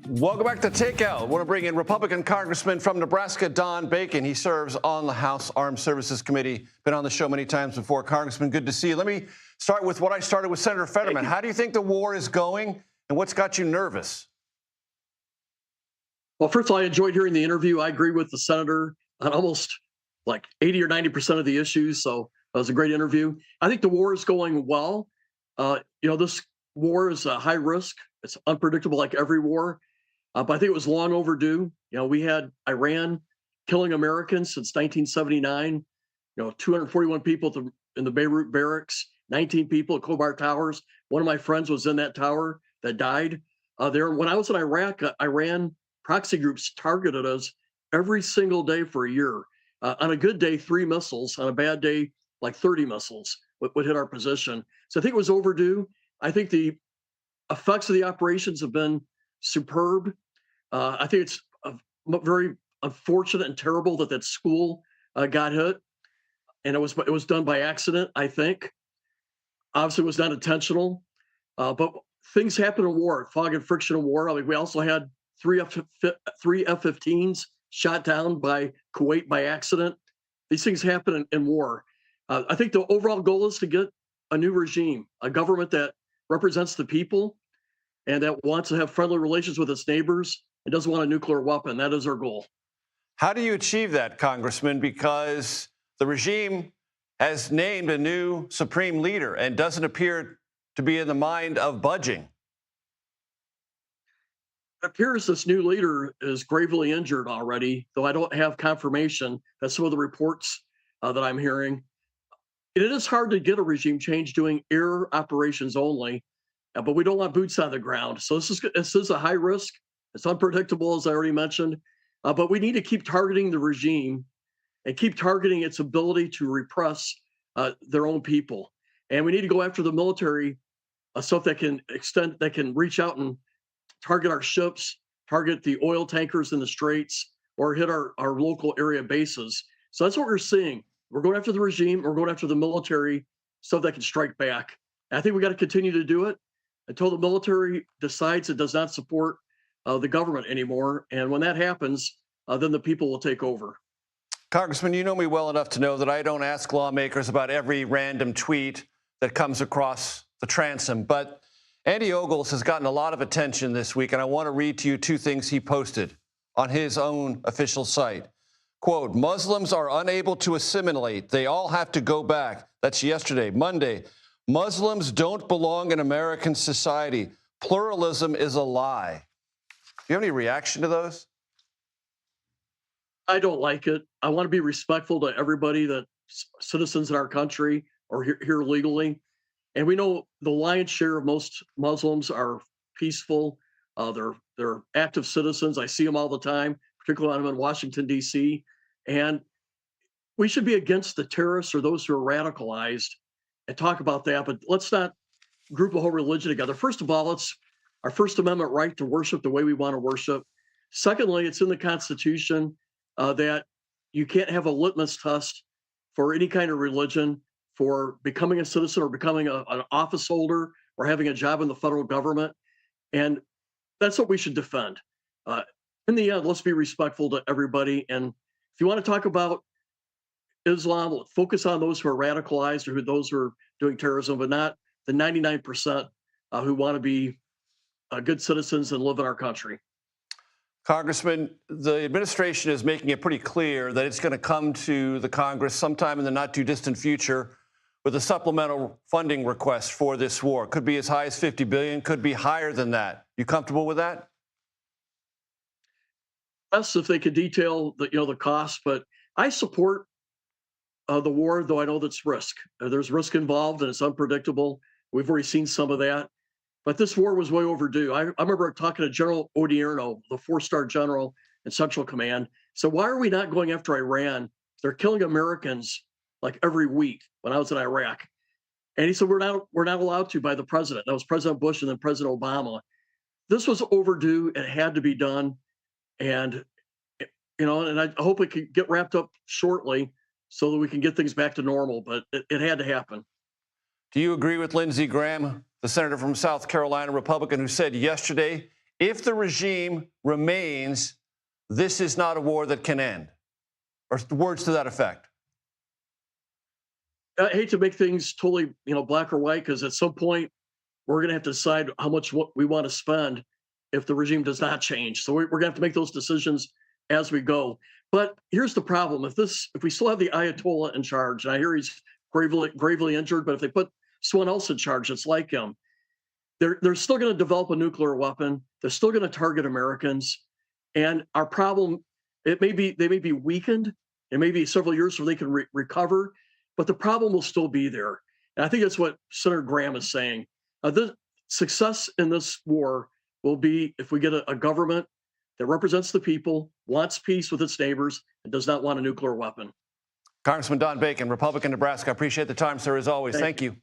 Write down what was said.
Welcome back to Takeout. I want to bring in Republican Congressman from Nebraska, Don Bacon. He serves on the House Armed Services Committee. Been on the show many times before. Congressman, good to see you. Let me start with what I started with Senator Fetterman. How do you think the war is going, and what's got you nervous? Well, first of all, I enjoyed hearing the interview. I agree with the senator on almost like 80 or 90% of the issues, so that was a great interview. I think the war is going well. This war is a high risk. It's unpredictable like every war. But I think it was long overdue. We had Iran killing Americans since 1979. 241 people in the Beirut barracks, 19 people at Khobar Towers. One of my friends was in that tower that died there. When I was in Iraq, Iran proxy groups targeted us every single day for a year. On a good day, 3 missiles. On a bad day, like 30 missiles would hit our position. So I think it was overdue. I think the effects of the operations have been superb. I think it's very unfortunate and terrible that school got hit, and it was done by accident. I think, obviously, it was not intentional, but things happen in war, fog and friction in war. I mean, we also had three F-15s shot down by Kuwait by accident. These things happen in war. I think the overall goal is to get a new regime, a government that represents the people and that wants to have friendly relations with its neighbors. It doesn't want a nuclear weapon. That is our goal. How do you achieve that, Congressman? Because the regime has named a new supreme leader and doesn't appear to be in the mind of budging. It appears this new leader is gravely injured already, though I don't have confirmation. That's some of the reports that I'm hearing. It is hard to get a regime change doing air operations only, but we don't want boots on the ground. So this is a high risk. It's unpredictable, as I already mentioned, but we need to keep targeting the regime and keep targeting its ability to repress their own people. And we need to go after the military stuff that can reach out and target our ships, target the oil tankers in the straits, or hit our local area bases. So that's what we're seeing. We're going after the regime. We're going after the military, stuff that can strike back. And I think we got to continue to do it until the military decides it does not support the government anymore. And when that happens, then the people will take over. Congressman, you know me well enough to know that I don't ask lawmakers about every random tweet that comes across the transom. But Andy Ogles has gotten a lot of attention this week, and I want to read to you 2 things he posted on his own official site. Quote, Muslims are unable to assimilate. They all have to go back. That's yesterday. Monday, Muslims don't belong in American society. Pluralism is a lie. Do you have any reaction to those? I don't like it. I want to be respectful to everybody that's citizens in our country or here legally. And we know the lion's share of most Muslims are peaceful. They're active citizens. I see them all the time, particularly when I'm in Washington, D.C. And we should be against the terrorists or those who are radicalized and talk about that. But let's not group a whole religion together. First of all, it's our First Amendment right to worship the way we want to worship. Secondly, it's in the Constitution that you can't have a litmus test for any kind of religion for becoming a citizen or becoming an office holder or having a job in the federal government. And that's what we should defend. In the end, let's be respectful to everybody. And if you want to talk about Islam, focus on those who are radicalized or those who are doing terrorism, but not the 99% who want to be good citizens and live in our country. Congressman, the administration is making it pretty clear that it's going to come to the Congress sometime in the not too distant future with a supplemental funding request for this war. Could be as high as $50 billion, could be higher than that. You comfortable with that? Yes, if they could detail the cost, but I support the war, though I know that's risk. There's risk involved and it's unpredictable. We've already seen some of that. But this war was way overdue. I remember talking to General Odierno, the 4-star general in Central Command. So why are we not going after Iran? They're killing Americans like every week when I was in Iraq. And he said, we're not allowed to by the president. That was President Bush and then President Obama. This was overdue. It had to be done. And, and I hope it could get wrapped up shortly so that we can get things back to normal. But it had to happen. Do you agree with Lindsey Graham, the senator from South Carolina, Republican, who said yesterday If the regime remains, this is not a war that can end, or words to that effect. I hate to make things totally, black or white, because at some point we're going to have to decide how much what we want to spend if the regime does not change. So we're going to have to make those decisions as we go. But here's the problem: if we still have the Ayatollah in charge, and I hear he's gravely injured, but if they put someone else in charge that's like him, they're still going to develop a nuclear weapon. They're still going to target Americans, and our problem, they may be weakened. It may be several years before they can recover, but the problem will still be there. And I think that's what Senator Graham is saying. The success in this war will be if we get a government that represents the people, wants peace with its neighbors, and does not want a nuclear weapon. Congressman Don Bacon, Republican, Nebraska. I appreciate the time, sir, as always. Thank you.